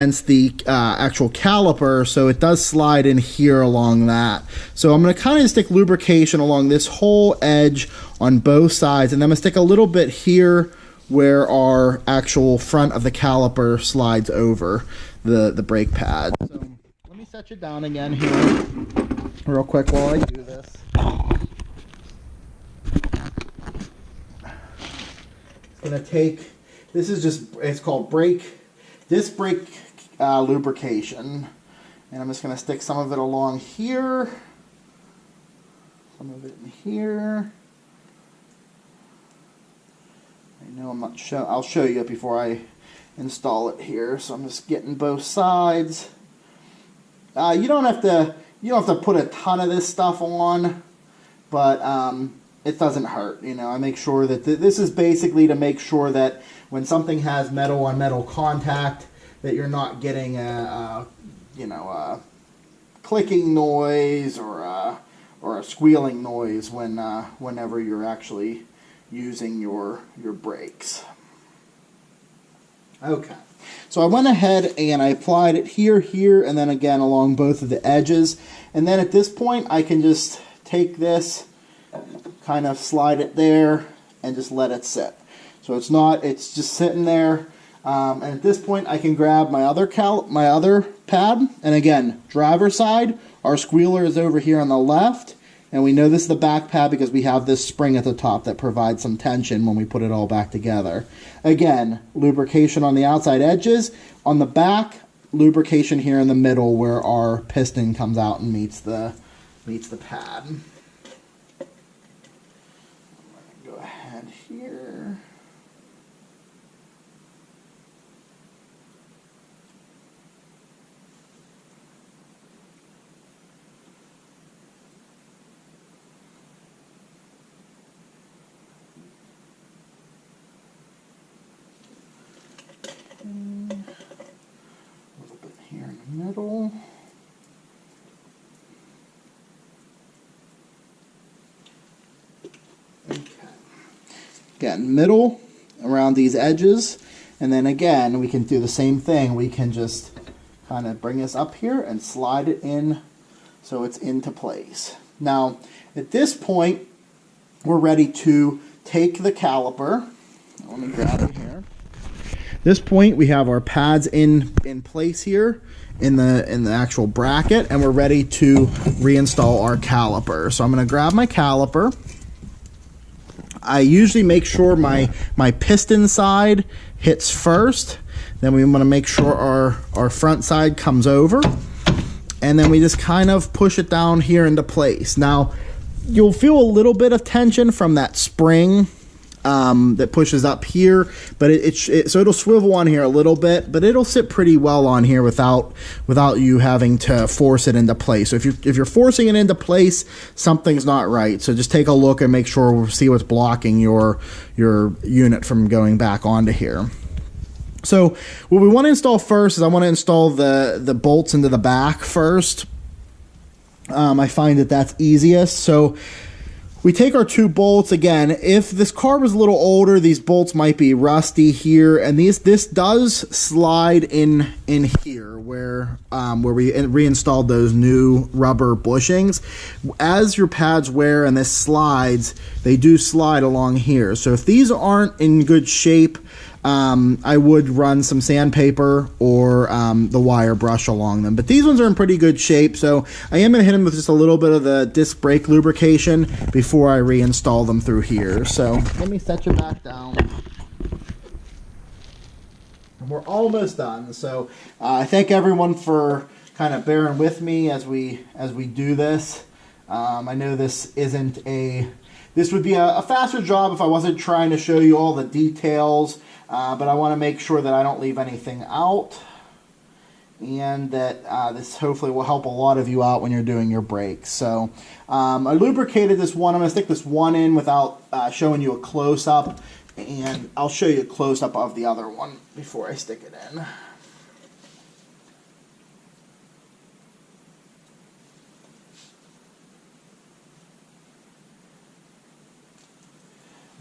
against the actual caliper, so it does slide in here along that. So I'm going to kind of stick lubrication along this whole edge on both sides, and then I'm going to stick a little bit here where our actual front of the caliper slides over the brake pad. So let me set you down again here real quick while I do this. It's going to take, this is just, it's called disc brake lubrication, and I'm just going to stick some of it along here, some of it in here. I know I'm not show. I'll show you before I install it here. So I'm just getting both sides. You don't have to put a ton of this stuff on, but it doesn't hurt. You know, I make sure that this is basically to make sure that when something has metal on metal contact, that you're not getting a clicking noise or a squealing noise whenever you're actually using your brakes. Okay, so I went ahead and I applied it here, and then again along both of the edges. And then at this point, I can just take this, kind of slide it there, and just let it sit. So it's just sitting there. And at this point, I can grab my other pad, and again, driver's side, our squealer is over here on the left, and we know this is the back pad because we have this spring at the top that provides some tension when we put it all back together. Again, lubrication on the outside edges. On the back, lubrication here in the middle where our piston comes out and meets the pad. Go ahead here. A little bit here in the middle. Okay. Again, middle around these edges, and then again we can do the same thing. We can just kind of bring this up here and slide it in so it's into place. Now at this point we're ready to take the caliper. Let me grab it here. This point we have our pads in place here in the actual bracket, and we're ready to reinstall our caliper. So I'm going to grab my caliper. I usually make sure my piston side hits first, then we want to make sure our front side comes over, and then we just kind of push it down here into place. Now you'll feel a little bit of tension from that spring that pushes up here, but so it'll swivel on here a little bit, but it'll sit pretty well on here without you having to force it into place. So if you're forcing it into place, something's not right. So just take a look and make sure, see what's blocking your unit from going back onto here. So what we want to install first is I want to install the bolts into the back first. I find that that's easiest. So we take our two bolts. Again, if this car was a little older, these bolts might be rusty here, and this does slide in here where we reinstalled those new rubber bushings. As your pads wear and this slides, they do slide along here. So if these aren't in good shape, I would run some sandpaper or the wire brush along them. But these ones are in pretty good shape, so I am going to hit them with just a little bit of the disc brake lubrication before I reinstall them through here. So let me set you back down. And we're almost done. So I thank everyone for kind of bearing with me as we do this. I know this isn't this would be a faster job if I wasn't trying to show you all the details. But I want to make sure that I don't leave anything out, and that this hopefully will help a lot of you out when you're doing your brakes. So I lubricated this one. I'm going to stick this one in without showing you a close-up, and I'll show you a close-up of the other one before I stick it in.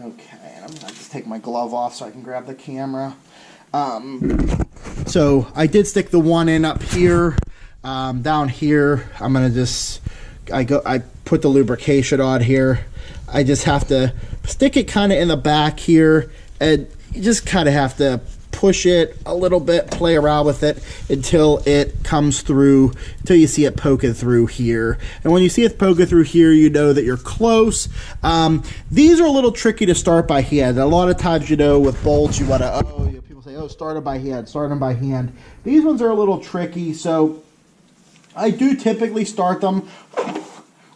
Okay, and I'm going to just take my glove off so I can grab the camera. So So I did stick the one in up here. Down here, I'm gonna just, I put the lubrication on here. I just have to stick it kind of in the back here, and you just kind of have to push it a little bit, play around with it until it comes through, until you see it poking through here. And when you see it poking through here, you know that you're close. These are a little tricky to start by hand. A lot of times, you know, with bolts, you want to, people say, oh, start them by hand, start them by hand. These ones are a little tricky, so I do typically start them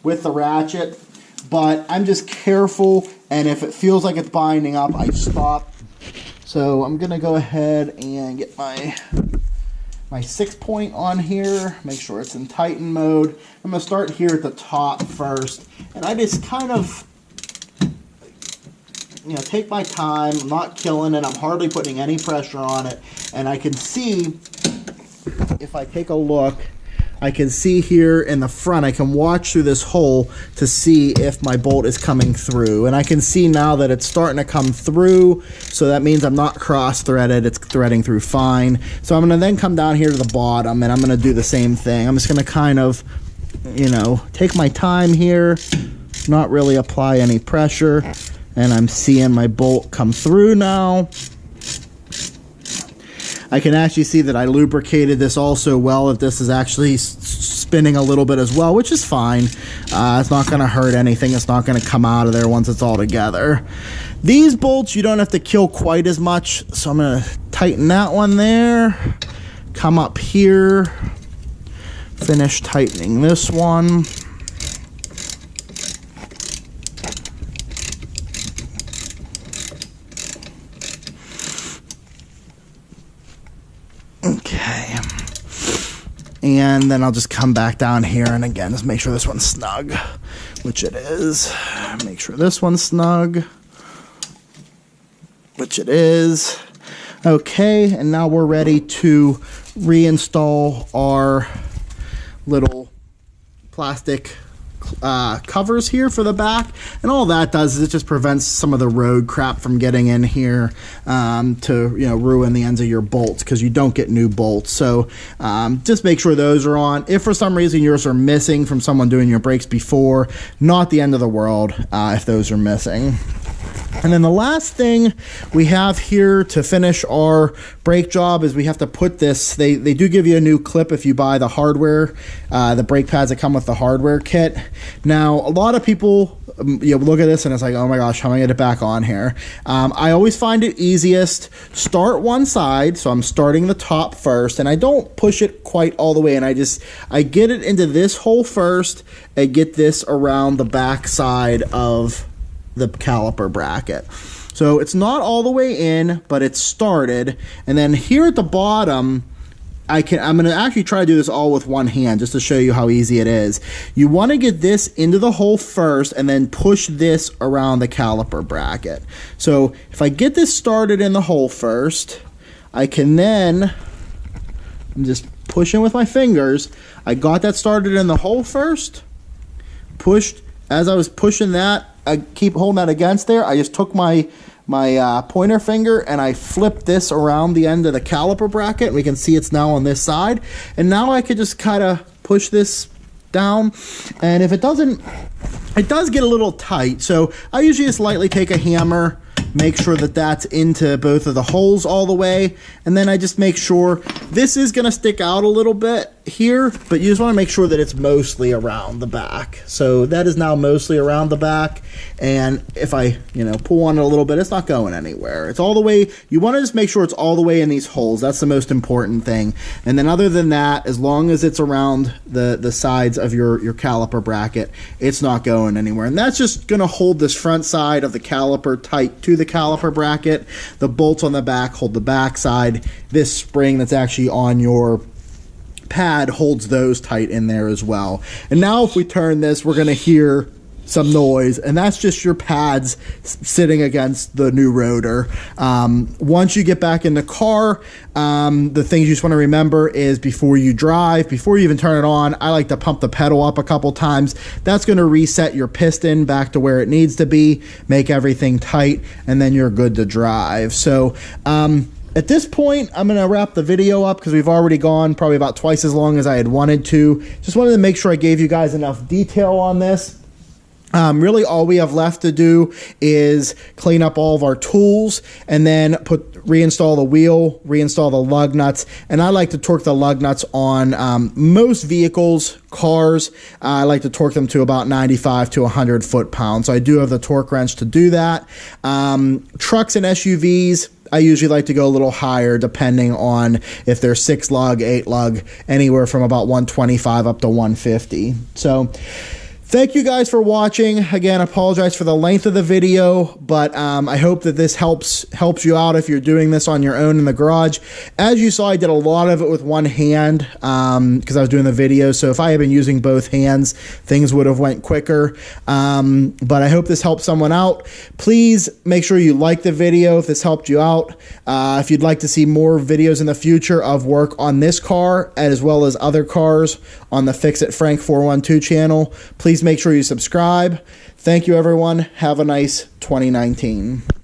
with the ratchet, but I'm just careful, and if it feels like it's binding up, I stop. So I'm gonna go ahead and get my 6-point on here, make sure it's in Tighten mode. I'm gonna start here at the top first, and I just kind of, you know, take my time. I'm not killing it, I'm hardly putting any pressure on it, and I can see, if I take a look, I can see here in the front, I can watch through this hole to see if my bolt is coming through. And I can see now that it's starting to come through, so that means I'm not cross-threaded, it's threading through fine. So I'm gonna then come down here to the bottom, and I'm gonna do the same thing. I'm just gonna kind of, you know, take my time here, not really apply any pressure, and I'm seeing my bolt come through now. I can actually see that I lubricated this also well, if this is actually spinning a little bit as well, which is fine. It's not going to hurt anything. It's not going to come out of there once it's all together. These bolts, you don't have to kill quite as much, so I'm going to tighten that one there. Come up here. Finish tightening this one. Okay, and then I'll just come back down here, and again, just make sure this one's snug, which it is. Make sure this one's snug, which it is. Okay, and now we're ready to reinstall our little plastic covers here for the back, and all that does is it just prevents some of the road crap from getting in here to, you know, ruin the ends of your bolts, because you don't get new bolts. So just make sure those are on. If for some reason yours are missing from someone doing your brakes before, not the end of the world if those are missing. And then the last thing we have here to finish our brake job is we have to put this, they do give you a new clip if you buy the hardware, the brake pads that come with the hardware kit. Now, a lot of people, you know, look at this and it's like, oh my gosh, how am I going to get it back on here? I always find it easiest, start one side, so I'm starting the top first, and I don't push it quite all the way, and I get it into this hole first and get this around the back side of the caliper bracket. So it's not all the way in, but it's started. And then here at the bottom, I'm going to actually try to do this all with one hand just to show you how easy it is. You want to get this into the hole first and then push this around the caliper bracket. So if I get this started in the hole first, I can then, I'm just pushing with my fingers. I got that started in the hole first, pushed. As I was pushing that, I keep holding that against there, I just took my pointer finger and I flipped this around the end of the caliper bracket. We can see it's now on this side. And now I could just kind of push this down. And if it doesn't, it does get a little tight. So I usually just lightly take a hammer, make sure that that's into both of the holes all the way, and then I just make sure this is going to stick out a little bit here, but you just want to make sure that it's mostly around the back. So that is now mostly around the back, and if I, you know, pull on it a little bit, it's not going anywhere. It's all the way, you want to just make sure it's all the way in these holes. That's the most important thing. And then other than that, as long as it's around the sides of your caliper bracket, it's not going anywhere. And that's just going to hold this front side of the caliper tight to the caliper bracket. The bolts on the back hold the back side. This spring that's actually on your pad holds those tight in there as well. And now if we turn this, we're going to hear some noise, and that's just your pads sitting against the new rotor. Once you get back in the car, the things you just want to remember is before you drive, before you even turn it on, I like to pump the pedal up a couple times. That's going to reset your piston back to where it needs to be, make everything tight, and then you're good to drive. So at this point, I'm going to wrap the video up because we've already gone probably about twice as long as I had wanted to. Just wanted to make sure I gave you guys enough detail on this. Really all we have left to do is clean up all of our tools and then reinstall the wheel, reinstall the lug nuts. And I like to torque the lug nuts on most vehicles, cars. I like to torque them to about 95 to 100 foot-pounds. So I do have the torque wrench to do that. Trucks and SUVs, I usually like to go a little higher depending on if they're 6 lug, 8 lug, anywhere from about 125 up to 150. So thank you guys for watching. Again, I apologize for the length of the video, but I hope that this helps you out if you're doing this on your own in the garage. As you saw, I did a lot of it with one hand because I was doing the video. So if I had been using both hands, things would have went quicker. But I hope this helps someone out. Please make sure you like the video if this helped you out. If you'd like to see more videos in the future of work on this car as well as other cars on the Fix It Frank 412 channel, please make sure you subscribe. Thank you, everyone. Have a nice 2019.